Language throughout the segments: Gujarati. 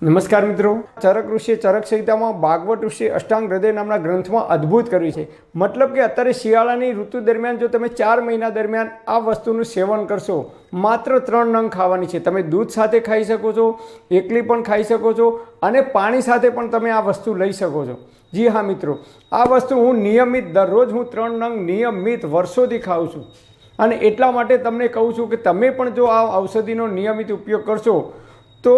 નમસ્કાર મિત્રો, ચરક ઋષિએ ચરક સંહિતામાં ભાગવત ઋષિ અષ્ટાંગ હૃદય નામના ગ્રંથમાં અદ્ભુત કર્યું છે। મતલબ કે અત્યારે શિયાળાની ઋતુ દરમિયાન જો તમે 4 મહિના દરમિયાન આ વસ્તુનું સેવન કરશો, માત્ર 3 નંગ ખાવાની છે। તમે દૂધ સાથે ખાઈ શકો છો, એકલી પણ ખાઈ શકો છો અને પાણી સાથે પણ તમે આ વસ્તુ લઈ શકો છો। જી હા મિત્રો, આ વસ્તુ હું નિયમિત દરરોજ 3 નંગ નિયમિત વર્ષોથી ખાઉં છું અને એટલા માટે તમને કહું છું કે તમે પણ જો આ ઔષધિનો નિયમિત ઉપયોગ કરશો તો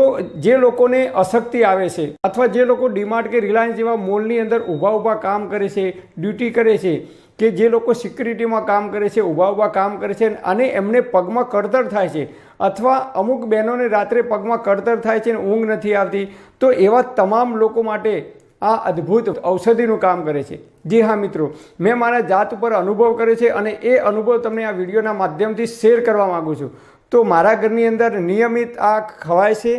જે લોકોને અશક્તિ આવે છે અથવા જે લોકો ડીમાર્ટ કે રિલાયન્સ જેવા મોલની અંદર ઊભા કામ કરે છે, ડ્યુટી કરે છે, કે જે લોકો સિક્યુરિટીમાં કામ કરે છે, ઊભા કામ કરે છે અને એમને પગમાં કળતર થાય છે અથવા અમુક બહેનોને રાત્રે પગમાં કળતર થાય છે અને ઊંઘ નથી આવતી, તો એવા તમામ લોકો માટે આ અદ્ભુત ઔષધિનું કામ કરે છે। જી હા મિત્રો, મેં મારા જાત ઉપર અનુભવ કર્યો છે અને એ અનુભવ તમને આ વિડીયોના માધ્યમથી શેર કરવા માગું છું। તો મારા ઘરની અંદર નિયમિત આ ખવાય છે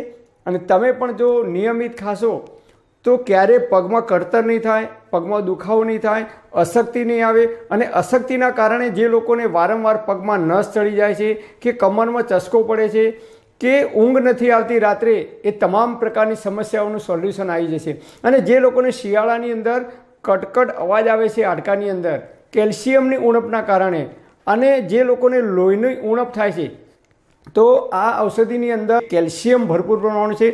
અને તમે પણ જો નિયમિત ખાશો તો ક્યારેય પગમાં કળતર નહીં થાય, પગમાં દુખાવો નહીં થાય, અશક્તિ નહીં આવે। અને અશક્તિના કારણે જે લોકોને વારંવાર પગમાં નસ ચડી જાય છે કે કમરમાં ચસકો પડે છે કે ઊંઘ નથી આવતી રાત્રે, એ તમામ પ્રકારની સમસ્યાઓનું સોલ્યુશન આવી જશે। અને જે લોકોને શિયાળાની અંદર કટકટ અવાજ આવે છે હાડકાની અંદર કેલ્શિયમની ઉણપના કારણે, અને જે લોકોને લોહીની ઉણપ થાય છે, તો આ ઔષધિની અંદર કેલ્શિયમ ભરપૂર પ્રમાણ છે,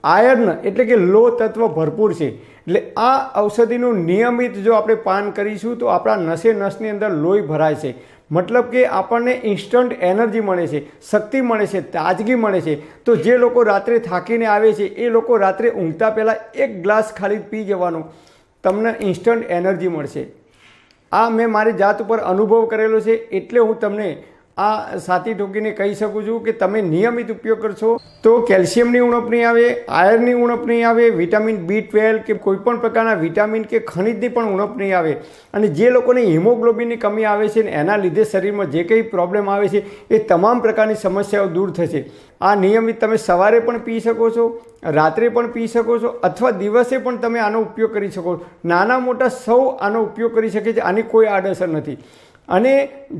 આયર્ન એટલે કે લોહ તત્વ ભરપૂર છે। એટલે આ ઔષધિનું નિયમિત જો આપણે પાન કરીશું તો આપણા નસની અંદર લોહી ભરાય છે। મતલબ કે આપણને ઇન્સ્ટન્ટ એનર્જી મળે છે, શક્તિ મળે છે, તાજગી મળે છે। તો જે લોકો રાત્રે થાકીને આવે છે એ લોકો રાત્રે ઊંઘતા પહેલાં 1 ગ્લાસ ખાલી પી જવાનો, તમને ઇન્સ્ટન્ટ એનર્જી મળશે। આ મેં મારી જાત ઉપર અનુભવ કરેલો છે એટલે હું તમને આ સાથી ઠોકીને કહી શકું છું કે તમે નિયમિત ઉપયોગ કરશો તો કેલ્શિયમની ઉણપ નહીં આવે, આયર્નની ઉણપ નહીં આવે, વિટામિન B12 કે કોઈપણ પ્રકારના વિટામિન કે ખનિજની પણ ઉણપ નહીં આવે। અને જે લોકોને હિમોગ્લોબિનની કમી આવે છે ને એના લીધે શરીરમાં જે કંઈ પ્રોબ્લેમ આવે છે એ તમામ પ્રકારની સમસ્યાઓ દૂર થશે। આ નિયમિત તમે સવારે પણ પી શકો છો, રાત્રે પણ પી શકો છો અથવા દિવસે પણ તમે આનો ઉપયોગ કરી શકો છો। નાના મોટા સૌ આનો ઉપયોગ કરી શકે છે, આની કોઈ આડઅસર નથી। અને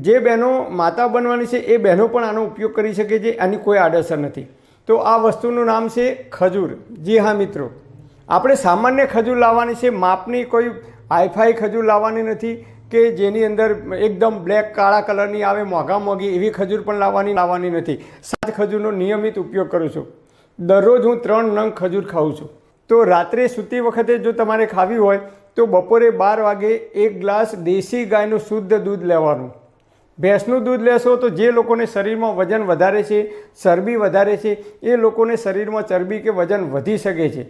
જે બહેનો માતા બનવાની છે એ બહેનો પણ આનો ઉપયોગ કરી શકે છે, આની કોઈ આડઅસર નથી। તો આ વસ્તુનું નામ છે ખજૂર। જી હા મિત્રો, આપણે સામાન્ય ખજૂર લાવવાની છે, માપની કોઈ હાઈફાઈ ખજૂર લાવવાની નથી કે જેની અંદર એકદમ બ્લેક કાળા કલરની આવે, મોંઘી એવી ખજૂર પણ લાવવાની નથી। 7 ખજૂરનો નિયમિત ઉપયોગ કરું છું। દરરોજ હું 3 નંગ ખજૂર ખાઉં છું। તો રાત્રે સૂતી વખતે જો તમારે ખાવી હોય તો બપોરે 12 વાગે 1 ગ્લાસ દેશી ગાયનું શુદ્ધ દૂધ લેવાનું। ભેંસનું દૂધ લેશો તો જે લોકોને શરીરમાં વજન વધારે છે, ચરબી વધારે છે, એ લોકોને શરીરમાં ચરબી કે વજન વધી શકે છે,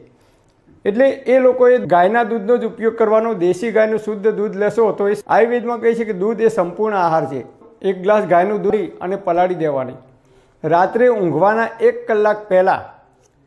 એટલે એ લોકોએ ગાયના દૂધનો જ ઉપયોગ કરવાનો। દેશી ગાયનું શુદ્ધ દૂધ લેશો તો એ આયુર્વેદમાં કહે છે કે દૂધ એ સંપૂર્ણ આહાર છે। 1 ગ્લાસ ગાયનું દૂધ અને પલાળી દેવાની। રાત્રે ઊંઘવાના 1 કલાક પહેલાં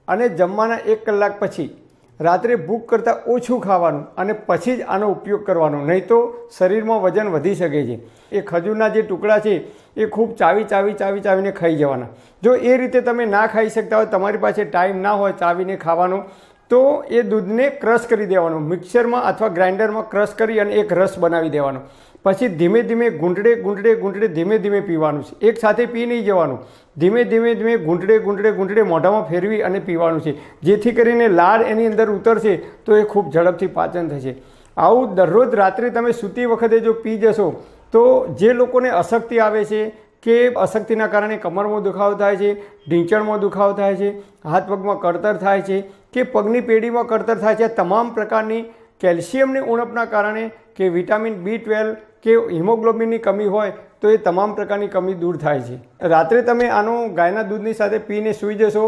અને જમવાના 1 કલાક પછી રાત્રે ભૂખ કરતાં ઓછું ખાવાનું અને પછી જ આનો ઉપયોગ કરવાનો, નહીં તો શરીરમાં વજન વધી શકે છે। એ ખજૂરના જે ટુકડા છે એ ખૂબ ચાવીને ખાઈ જવાના। જો એ રીતે તમે ના ખાઈ શકતા હોય, તમારી પાસે ટાઈમ ના હોય ચાવીને ખાવાનો, તો એ દૂધને ક્રશ કરી દેવાનો, મિક્સરમાં અથવા ગ્રાઇન્ડરમાં ક્રશ કરી અને એક રસ બનાવી દેવાનો। પછી ધીમે ધીમે ઘૂંટડે ધીમે પીવાનું છે। એક સાથે પી નહીં જવાનું, ધીમે ધીમે ઘૂંટડે મોઢામાં ફેરવી અને પીવાનું છે, જેથી કરીને લાળ એની અંદર ઉતરશે તો એ ખૂબ ઝડપથી પાચન થશે। આવું દરરોજ રાત્રે તમે સૂતી વખતે જો પી જશો તો જે લોકોને અશક્તિ આવે છે કે અશક્તિના કારણે કમરમાં દુખાવો થાય છે, ઢીંચણમાં દુખાવો થાય છે, હાથ પગમાં કળતર થાય છે કે પગની પેઢીમાં કળતર થાય છે, તમામ પ્રકારની કેલ્શિયમની ઉણપના કારણે કે વિટામિન B12 કે હિમોગ્લોબિનની કમી હોય તો એ તમામ પ્રકારની કમી દૂર થાય છે। રાત્રે તમે આનો ગાયના દૂધની સાથે પીને સૂઈ જશો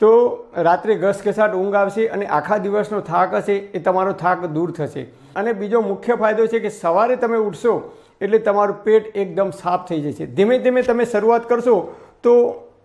તો રાત્રે ઘસઘસાટ ઊંઘ આવશે અને આખા દિવસનો થાક હશે એ તમારો થાક દૂર થશે। અને બીજો મુખ્ય ફાયદો છે કે સવારે તમે ઉઠશો એટલે તમારું પેટ એકદમ સાફ થઈ જશે। ધીમે ધીમે તમે શરૂઆત કરશો તો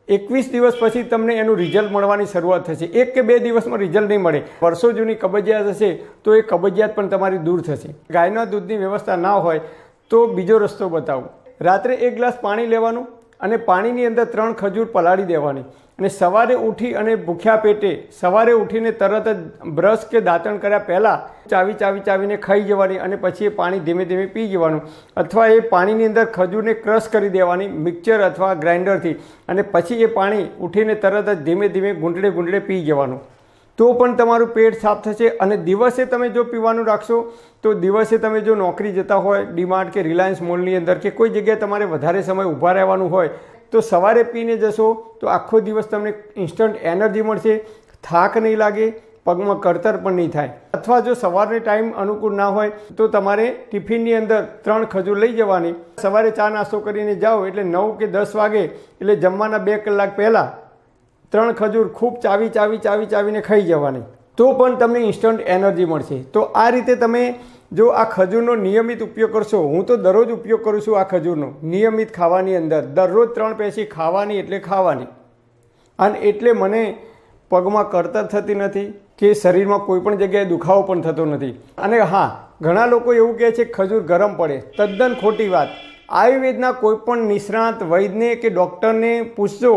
21 દિવસ પછી તમને એનું રિઝલ્ટ મળવાની શરૂઆત થશે। 1 કે 2 દિવસમાં રિઝલ્ટ નહીં મળે, વર્ષો જૂની કબજિયાત હશે તો એ કબજિયાત પણ તમારી દૂર થશે। ગાયના દૂધની વ્યવસ્થા ના હોય તો બીજો રસ્તો બતાવું। રાત્રે 1 ગ્લાસ પાણી લેવાનું અને પાણીની અંદર 3 ખજૂર પલાળી દેવાની અને સવારે ઉઠી અને ભૂખ્યા પેટે સવારે ઉઠીને તરત જ બ્રશ કે દાંતણ કર્યા પહેલાં ચાવીને ખાઈ જવાની અને પછી એ પાણી ધીમે ધીમે પી જવાનું, અથવા એ પાણીની અંદર ખજૂરને ક્રશ કરી દેવાની મિક્સર અથવા ગ્રાઇન્ડરથી, અને પછી એ પાણી ઉઠીને તરત જ ધીમે ધીમે ઘૂંટડે પી જવાનું। તો પણ તમારું પેટ સાફ થશે। અને દિવસે તમે જો પીવાનું રાખશો તો દિવસે તમે જો નોકરી જતા હોય ડીમાર્ટ કે રિલાયન્સ મોલની અંદર કે કોઈ જગ્યાએ તમારે વધારે સમય ઊભા રહેવાનું હોય તો સવારે પીને જશો તો આખો દિવસ તમને ઇન્સ્ટન્ટ એનર્જી મળશે, થાક નહીં લાગે, પગમાં કળતર પણ નહીં થાય। અથવા જો સવારનો ટાઈમ અનુકૂળ ના હોય તો તમારે ટિફિનની અંદર 3 ખજૂર લઈ જવાની, સવારે ચા નાસ્તો કરીને જાઓ એટલે 9 કે 10 વાગે એટલે જમવાના 2 કલાક પહેલાં 3 ખજૂર ખૂબ ચાવીને ખાઈ જવાની, તો પણ તમને ઇન્સ્ટન્ટ એનર્જી મળશે। તો આ રીતે તમે જો આ ખજૂરનો નિયમિત ઉપયોગ કરશો, હું તો દરરોજ ઉપયોગ કરું છું આ ખજૂરનો નિયમિત ખાવાની અંદર, દરરોજ 3 પેશી ખાવાની એટલે ખાવાની, અને એટલે મને પગમાં કળતર થતી નથી કે શરીરમાં કોઈ પણ જગ્યાએ દુખાવો પણ થતો નથી। અને હા, ઘણા લોકો એવું કહે છે ખજૂર ગરમ પડે, તદ્દન ખોટી વાત। આયુર્વેદના કોઈ પણ નિષ્ણાત વૈદ્યને કે ડૉક્ટરને પૂછજો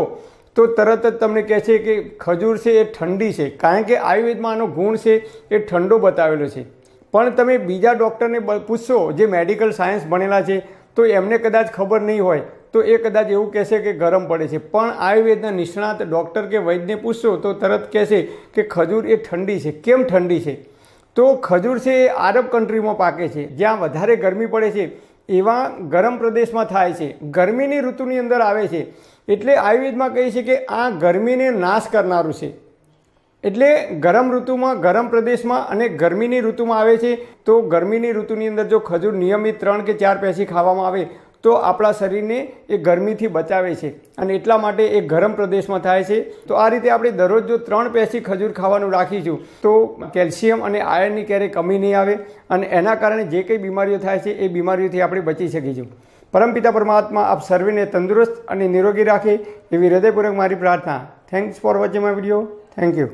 તો તરત જ તમને કહે છે કે ખજૂર છે એ ઠંડી છે, કારણ કે આયુર્વેદમાં આનો ગુણ છે એ ઠંડો બતાવેલો છે। પણ તમે બીજા ડૉક્ટરને પૂછશો જે મેડિકલ સાયન્સ ભણેલા છે તો એમને કદાચ ખબર નહીં હોય તો એ કદાચ એવું કહેશે કે ગરમ પડે છે, પણ આયુર્વેદના નિષ્ણાત ડૉક્ટર કે વૈદ્યને પૂછશો તો તરત કહેશે કે ખજૂર એ ઠંડી છે। કેમ ઠંડી છે? તો ખજૂર છે એ આરબ કન્ટ્રીમાં પાકે છે, જ્યાં વધારે ગરમી પડે છે એવા ગરમ પ્રદેશમાં થાય છે, ગરમીની ઋતુની અંદર આવે છે। એટલે આયુર્વેદમાં કહે છે કે આ ગરમીને નાશ કરનારું છે। એટલે ગરમ ઋતુમાં ગરમ પ્રદેશમાં અને ગરમીની ઋતુમાં આવે છે। તો ગરમીની ઋતુની અંદર જો ખજૂર નિયમિત 3 કે 4 પેશી ખાવામાં આવે તો આપણા શરીરને એ ગરમીથી બચાવે છે, અને એટલા માટે એ ગરમ પ્રદેશમાં થાય છે। તો આ રીતે આપણે દરરોજ જો 3 પેશી ખજૂર ખાવાનું રાખીશું તો કેલ્શિયમ અને આયર્નની ક્યારેય કમી નહીં આવે, અને એના કારણે જે કંઈ બીમારીઓ થાય છે એ બીમારીઓથી આપણે બચી શકીશું। પરમપિતા પરમાત્મા આપ સર્વેને તંદુરસ્ત અને નિરોગી રાખે એવી હૃદયપૂર્વક મારી પ્રાર્થના। Thanks for watching my video. Thank you.